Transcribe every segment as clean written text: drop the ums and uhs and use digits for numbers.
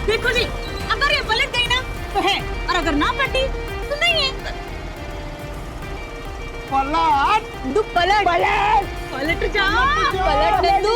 देखो जी, अगर ये पलट गई ना तो है, और अगर ना पलटी तो नहीं है। पलट नंदू पलट पलट पलट जा, पलट नंदू।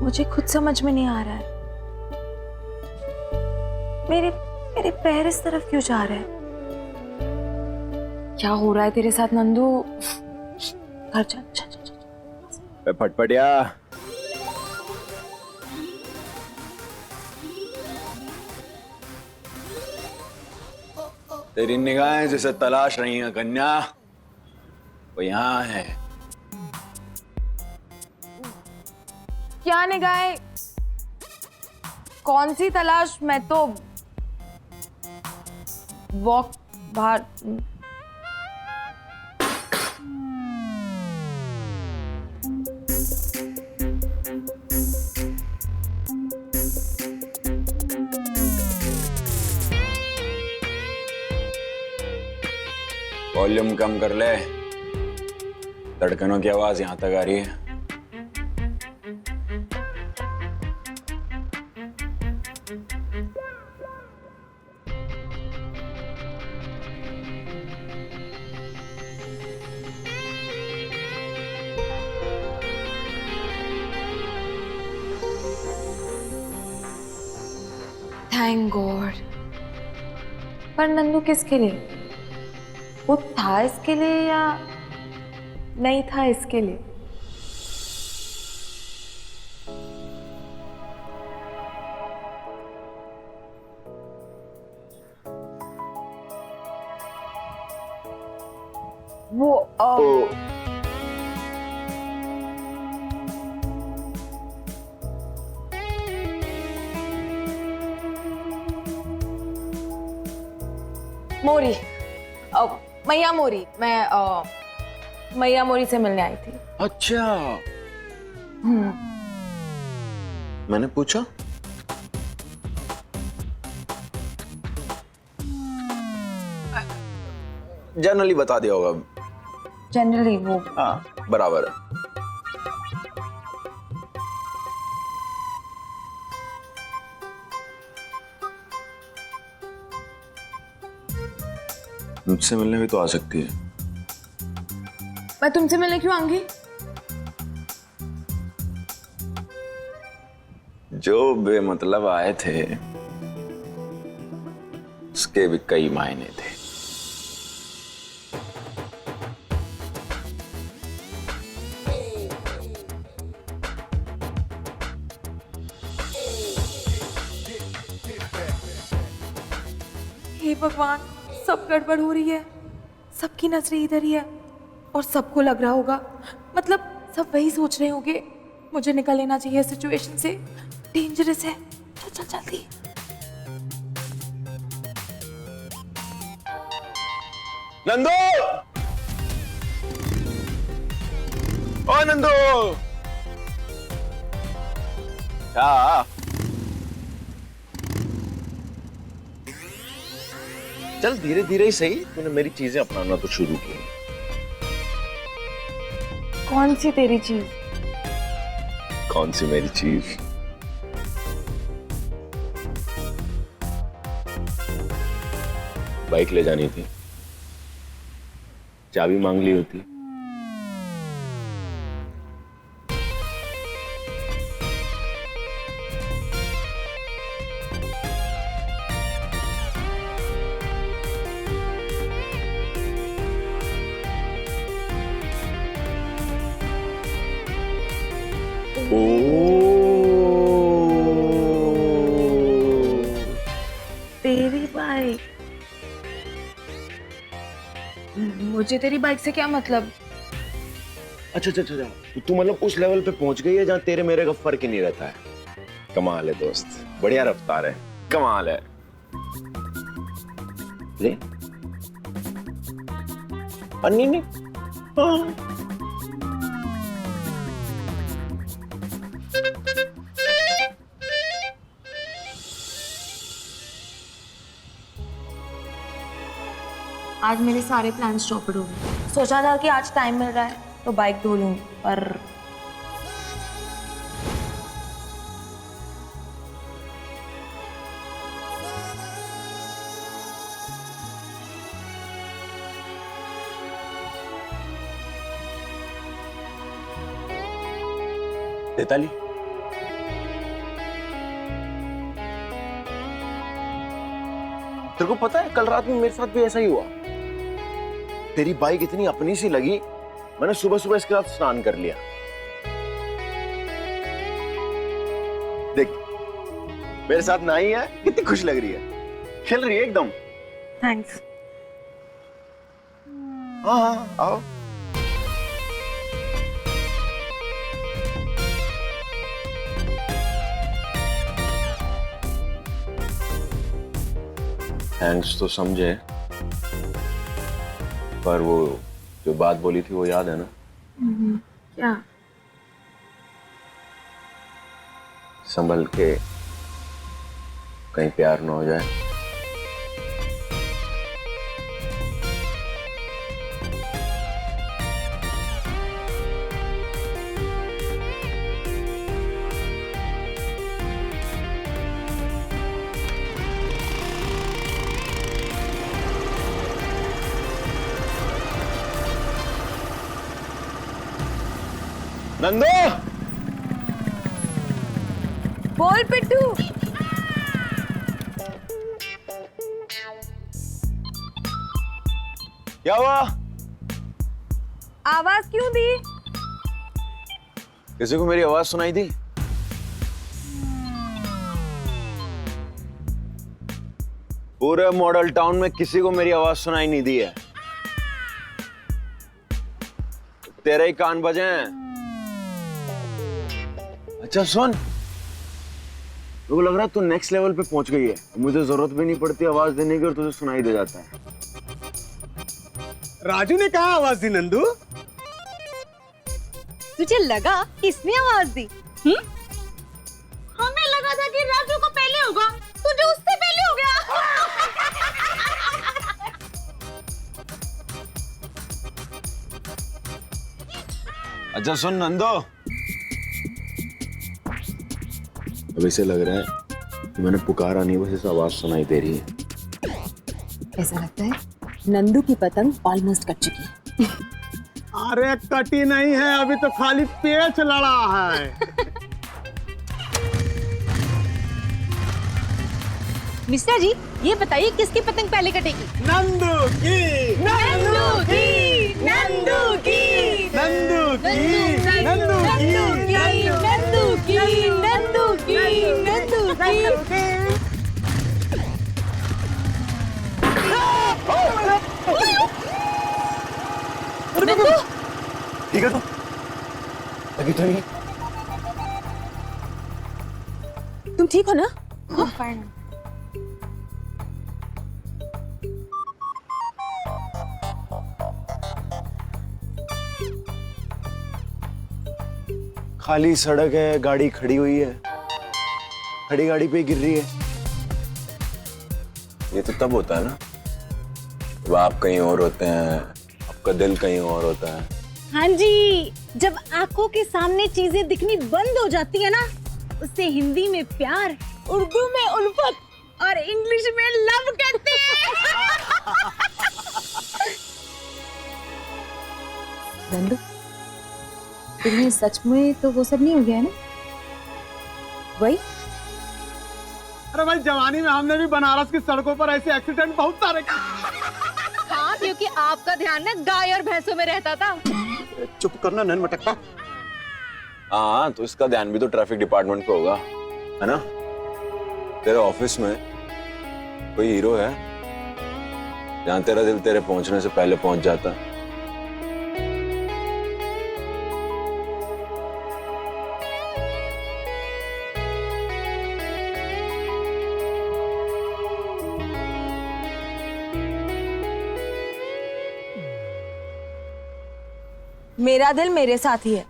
मुझे खुद समझ में नहीं आ रहा है, मेरे मेरे पैर इस तरफ क्यों जा रहे हैं? क्या हो रहा है तेरे साथ नंदू? घर चल चल चल चल। फटफटिया, तेरी निगाहें जिसे तलाश रही हैं कन्या, वो यहाँ है। क्या निगाहें? कौन सी तलाश? मैं तो वॉक बाहर। वॉल्यूम कम कर ले, धड़कनों की आवाज यहां तक आ रही है। Thank God. पर नंदू किसके लिए? वो था इसके लिए या नहीं था इसके लिए? वो मोरी, मैया मोरी। मैं मैया मोरी से मिलने आई थी। अच्छा, मैंने पूछा। जनरली बता दिया होगा। जनरली वो। हाँ, बराबर है। मुझसे मिलने भी तो आ सकती है। मैं तुमसे मिलने क्यों आऊंगी? जो बेमतलब आए थे उसके भी कई मायने थे। हे भगवान, सब गड़बड़ हो रही है। सबकी नजरें इधर ही है और सबको लग रहा होगा, मतलब सब वही सोच रहे होंगे मुझे निकल लेना चाहिए सिचुएशन से, डेंजरस है। चल चल जल्दी। नंदू, ओ नंदू, क्या? चल धीरे धीरे ही सही, तूने मेरी चीजें अपनाना तो शुरू की। कौन सी तेरी चीज? कौन सी मेरी चीज? बाइक ले जानी थी, चाबी मांग ली होती। ओ तेरी बाइक? मुझे तेरी बाइक से क्या मतलब? अच्छा अच्छा अच्छा, तू मतलब उस लेवल पे पहुंच गई है जहां तेरे मेरे का फर्क ही नहीं रहता है। कमाल है दोस्त, बढ़िया रफ्तार है, कमाल है। ले अन्नी नहीं। हाँ। आज मेरे सारे प्लान्स चौपट हो गए। सोचा था कि आज टाइम मिल रहा है तो बाइक धो लूं, पर तेताली, तेरे को पता है कल रात में मेरे साथ भी ऐसा ही हुआ। तेरी बाइक इतनी अपनी सी लगी, मैंने सुबह सुबह इसके साथ स्नान कर लिया। देख मेरे साथ नहाई है, कितनी खुश लग रही है, खिल रही है एकदम। थैंक्स। हाँ हाँ आओ। थैंक्स तो समझे, पर वो जो बात बोली थी वो याद है ना? क्या? संभल के, कहीं प्यार ना हो जाए। नंदू, बोल पिट्टू। क्या हुआ? आवाज क्यों दी? किसी को मेरी आवाज सुनाई दी? पूरे मॉडल टाउन में किसी को मेरी आवाज सुनाई नहीं दी है। तेरे ही कान बजे हैं। अच्छा सुन, मेरे को लग रहा है तू नेक्स्ट लेवल पे पहुंच गई है। मुझे जरूरत भी नहीं पड़ती आवाज देने की और तुझे सुनाई दे जाता है। राजू ने कहा आवाज दी नंदू? तुझे लगा किसने आवाज दी? हमें लगा था कि राजू को पहले होगा, तुझे उससे पहले हो गया। अच्छा सुन नंदो, अब इसे लग रहा है कि मैंने पुकारा नहीं, बस इसे आवाज सुनाई दे रही है। ऐसा लगता है नंदू की पतंग ऑलमोस्ट कट चुकी है। अरे कटी नहीं है, अभी तो खाली पेच लड़ा है। मिश्रा जी, ये बताइए किसकी पतंग पहले कटेगी? नंदू की, नंदू की, नंदू की, नंदू की, नंदू की, नंदू की, नंदू की, नंदू की। ठीक है तो अभी तो नहीं। तुम ठीक हो ना? फाइन। खाली सड़क है, गाड़ी खड़ी हुई है, खड़ी गाड़ी पे गिर रही है। ये तो तब होता है ना जब आप कहीं और होते हैं, आपका दिल कहीं और होता है। हाँ जी, जब आंखों के सामने चीजें दिखनी बंद हो जाती है ना, उसे हिंदी में प्यार, उर्दू में उल्फत और इंग्लिश में लव कहते हैं। नंदू, तुम्हें सच में तो वो सब नहीं हो गया है ना? वही अरे भाई, जवानी में हमने भी बनारस की सड़कों पर ऐसे एक्सीडेंट बहुत सारे। हाँ, क्योंकि आपका ध्यान ना गाय और भैंसों में रहता था। चुप करना नन मटक्का। हाँ, तो इसका ध्यान भी तो ट्रैफिक डिपार्टमेंट पे होगा, है ना? तेरे ऑफिस में कोई हीरो है जहां तेरा दिल तेरे पहुंचने से पहले पहुंच जाता? मेरा दिल मेरे साथ ही है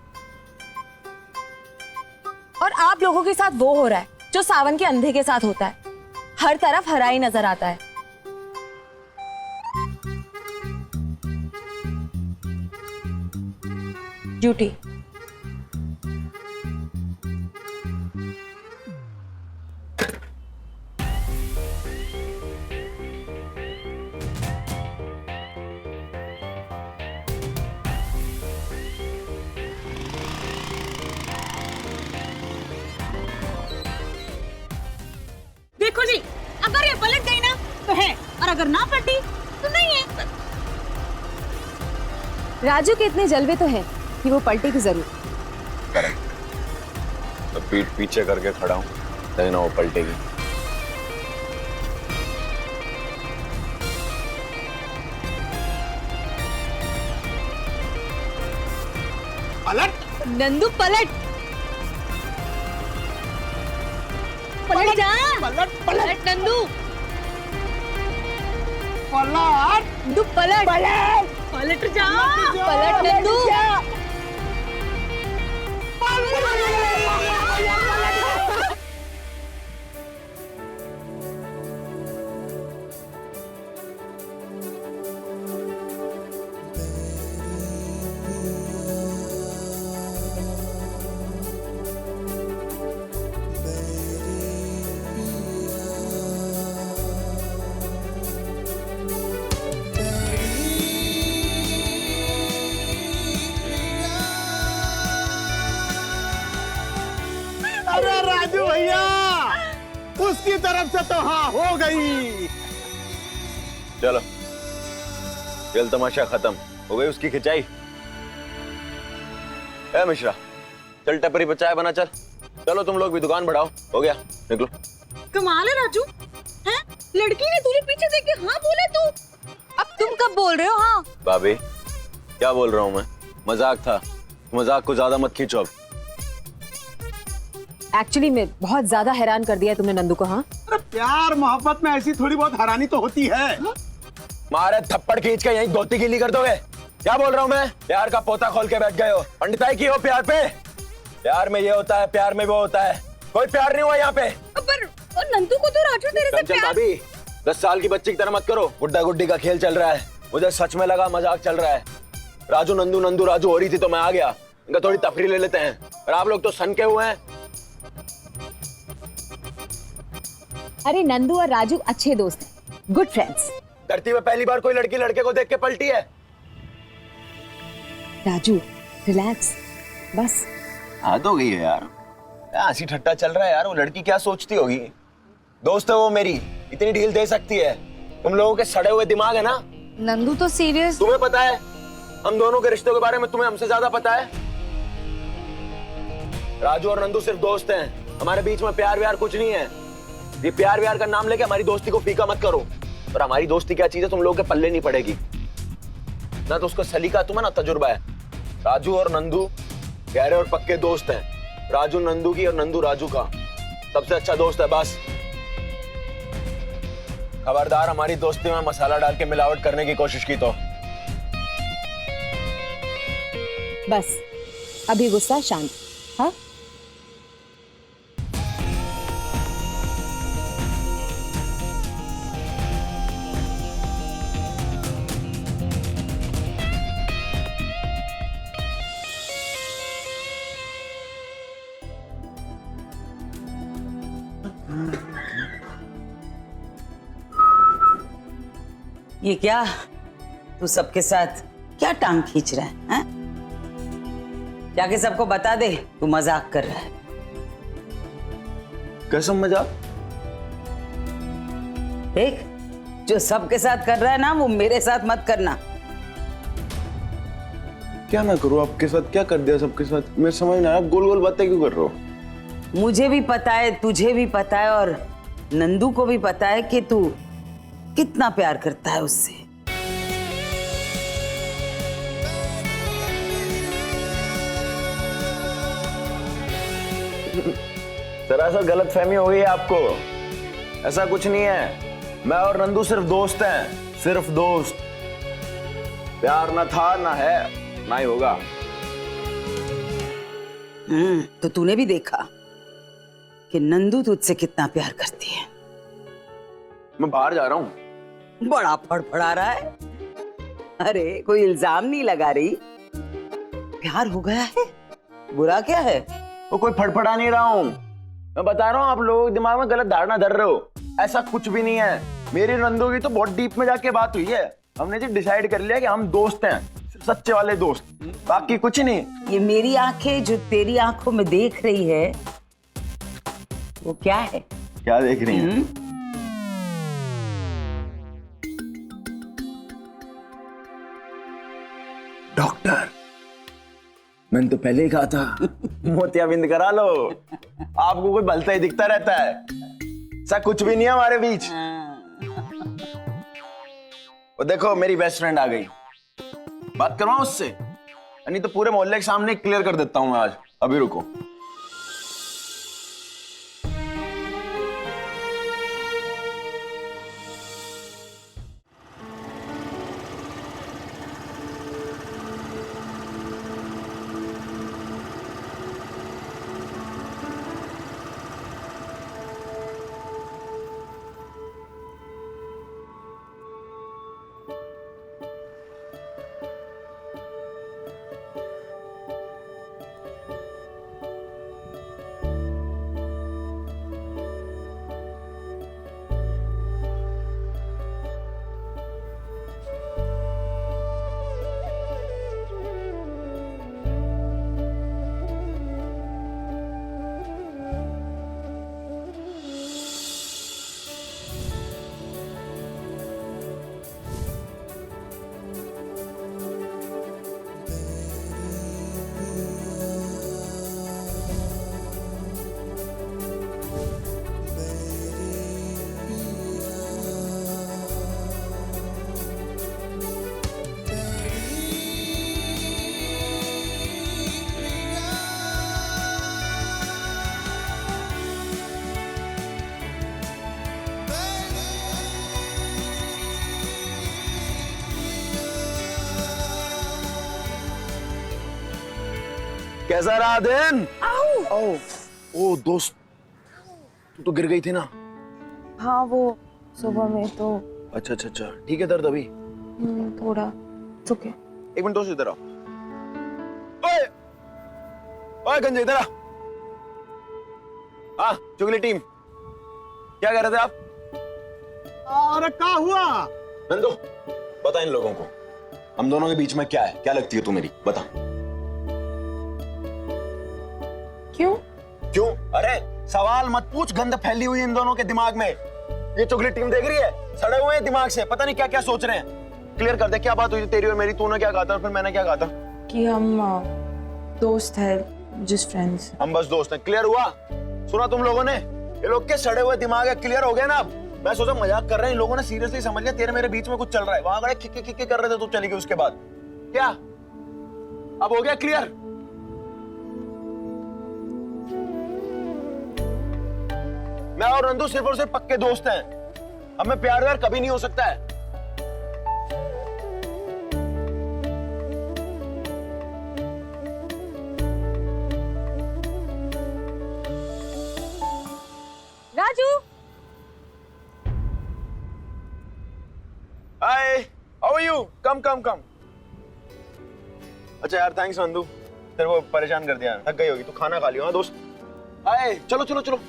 और आप लोगों के साथ वो हो रहा है जो सावन के अंधे के साथ होता है। हर तरफ हरा ही नजर आता है। ड्यूटी। देखो जी, अगर ये पलट गई ना तो है, और अगर ना पलटी तो नहीं है। राजू के इतने जलवे तो हैं कि वो पलटेगी जरूर। तो पीठ पीछे करके खड़ा हूं, तभी ना वो पलटेगी। पलट नंदू पलट, पलट जा, पलट पलट नंदू, पलट नंदू पलट, पलट जा, पलट नंदू। अरे राजू भैया, उसकी तरफ से तो हाँ हो गई। चलो, खेल तमाशा खत्म हो गई, उसकी खिंचाई। ए मिश्रा, चल टपरी पे चाय बना, चल। चलो तुम लोग भी दुकान बढ़ाओ, हो गया, निकलो। कमाल है राजू, हैं? लड़की ने तुझे पीछे देख के हाँ बोले तू। अब तुम कब बोल रहे हो हाँ? भाभी, क्या बोल रहा हूँ मैं? मजाक था, मजाक को ज्यादा मत खींचो अब। एक्चुअली मैं बहुत ज्यादा हैरान कर दिया तुमने नंदू को। हाँ, अरे प्यार मोहब्बत में ऐसी थोड़ी बहुत हैरानी तो होती है। मारे थप्पड़ खींच के यहीं धोती गीली कर दोगे? क्या बोल रहा हूँ मैं? प्यार का पोता खोल के बैठ गए हो, पंडिताई की हो प्यार पे। प्यार में ये होता है, प्यार में वो होता है, कोई प्यार नहीं हुआ यहाँ पे। पर और नंदू को तो राजू तेरे से चल प्यार। भाभी, 10 साल की बच्ची की तरह मत करो। गुड्डा गुड्डी का खेल चल रहा है, मुझे सच में लगा मजाक चल रहा है। राजू नंदू नंदू राजू हो रही थी तो मैं आ गया, इनका थोड़ी तफरी ले लेते हैं। और आप लोग तो सन के हुए हैं। अरे नंदू और राजू अच्छे दोस्त हैं, गुड फ्रेंड्स। धरती में पहली बार कोई लड़की लड़के को देख के पलटी है। राजू रिलैक्स, बस। हद हो गई है यार, हंसी ठट्टा चल रहा है यार। वो लड़की क्या सोचती होगी? दोस्त है वो मेरी, इतनी ढील दे सकती है? तुम लोगों के सड़े हुए दिमाग है ना। नंदू तो सीरियस। तुम्हें पता है हम दोनों के रिश्तों के बारे में? तुम्हें हमसे ज्यादा पता है। राजू और नंदू सिर्फ दोस्त हैं, हमारे बीच में प्यार व्यार कुछ नहीं है। ये प्यार व्यार का नाम लेके हमारी दोस्ती को फीका मत करो। और हमारी दोस्ती क्या चीज है तुम लोगों के पल्ले नहीं पड़ेगी। ना तो उसका सलीका तुम्हें ना तजुर्बा है। राजू और नंदू गहरे और पक्के दोस्त हैं। राजू नंदू की और नंदू राजू का सबसे अच्छा दोस्त है, बस। खबरदार हमारी दोस्ती में मसाला डाल के मिलावट करने की कोशिश की तो। बस अभी गुस्सा शांत। हाँ, ये क्या तू सबके साथ क्या टांग खींच रहा है, हैं? जाके सबको बता दे तू मजाक कर रहा है। कैसा मजाक? देख, जो सबके साथ कर रहा है ना वो मेरे साथ मत करना। क्या ना करूँ आपके साथ, क्या कर दिया सबके साथ, मैं समझ ना, आप गोल गोल बातें क्यों कर रहे हो? मुझे भी पता है, तुझे भी पता है और नंदू को भी पता है कि तू कितना प्यार करता है उससे। दरअसल गलत फहमी हो गई है आपको, ऐसा कुछ नहीं है। मैं और नंदू सिर्फ दोस्त हैं, सिर्फ दोस्त। प्यार ना था, ना है, ना ही होगा। तो तूने भी देखा कि नंदू तुझसे कितना प्यार करती है। मैं बाहर जा रहा हूँ। बड़ा फड़फड़ा रहा है। अरे कोई इल्जाम नहीं लगा रही, प्यार हो गया है, बुरा क्या है? वो कोई फड़फड़ा नहीं रहा हूँ, मैं बता रहा हूँ आप लोग दिमाग में गलत धारणा धर रहे हो। ऐसा कुछ भी नहीं है। मेरी नंदू की तो बहुत डीप में जाके बात हुई है। हमने जी डिसाइड कर लिया कि हम दोस्त हैं, सच्चे वाले दोस्त, बाकी कुछ नहीं। ये मेरी आंखें जो तेरी आंखों में देख रही है वो क्या है? क्या देख रही हैं? डॉक्टर, मैंने तो पहले ही कहा था मोतियाबिंद करा लो। आपको कोई भलता ही दिखता रहता है, ऐसा कुछ भी नहीं है हमारे बीच। और देखो मेरी बेस्ट फ्रेंड आ गई, बात करवाऊं उससे, नहीं तो पूरे मोहल्ले के सामने क्लियर कर देता हूं मैं आज। अभी रुको। कैसा रहा दिन? आओ। ओ दोस्त, तू तो गिर गई थी ना? हाँ वो सुबह में तो अच्छा अच्छा अच्छा, ठीक है। दर्द अभी? थोड़ा चुके। एक मिनट दोस्त, इधर आओ। ओए ओए गंजे, इधर आ। हाँ चुगली टीम, क्या कह रहे थे आप? अरे क्या हुआ? नंदू बता इन लोगों को, हम दोनों के बीच में क्या है? क्या लगती है तू मेरी? बता। क्यों? क्यों? अरे सवाल मत पूछ, गंद फैली हुई इन दोनों के दिमाग में। ये चुगली टीम देख रही है, सड़े हुए हैं दिमाग से, पता नहीं क्या क्या सोच रहे हैं। क्लियर कर दे, क्या बात हुई थी तेरी और मेरी? तूने क्या कहा था और फिर मैंने क्या कहा था? कि हम दोस्त हैं, जस्ट फ्रेंड्स। हम बस दोस्त हैं। क्लियर हुआ? सुना तुम लोगों ने? ये लोग के सड़े हुए दिमाग है, क्लियर हो गया ना? अब मैं सोचा मजाक कर रहे हैं, इन लोगों ने सीरियसली समझ लिया तेरे मेरे बीच में कुछ चल रहा है। वहां खड़े खिक्की खिक्की कर रहे थे, तू चली गई उसके बाद। क्या अब हो गया क्लियर? मैं और नंदू सिर्फ और सिर्फ पक्के दोस्त हैं, हमें प्यार व्यार कभी नहीं हो सकता है। राजू, हाय, हाउ आर यू? कम कम कम। अच्छा यार, थैंक्स नंदू, तेरे को परेशान कर दिया। थक गई होगी, तू खाना खा लियो। हाँ दोस्त, हाय, चलो चलो चलो।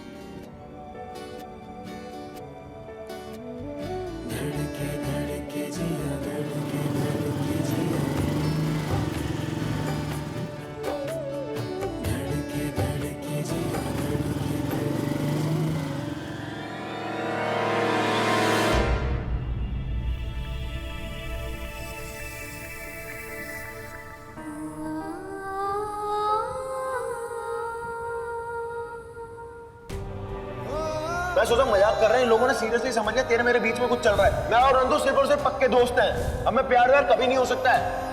मैं सोचा मजाक कर रहे हैं, इन लोगों ने सीरियसली समझ लिया तेरे मेरे बीच में कुछ चल रहा है। मैं और नंदू सिर्फ और सिर्फ पक्के दोस्त हैं। अब मैं प्यार व्यार कभी नहीं हो सकता है।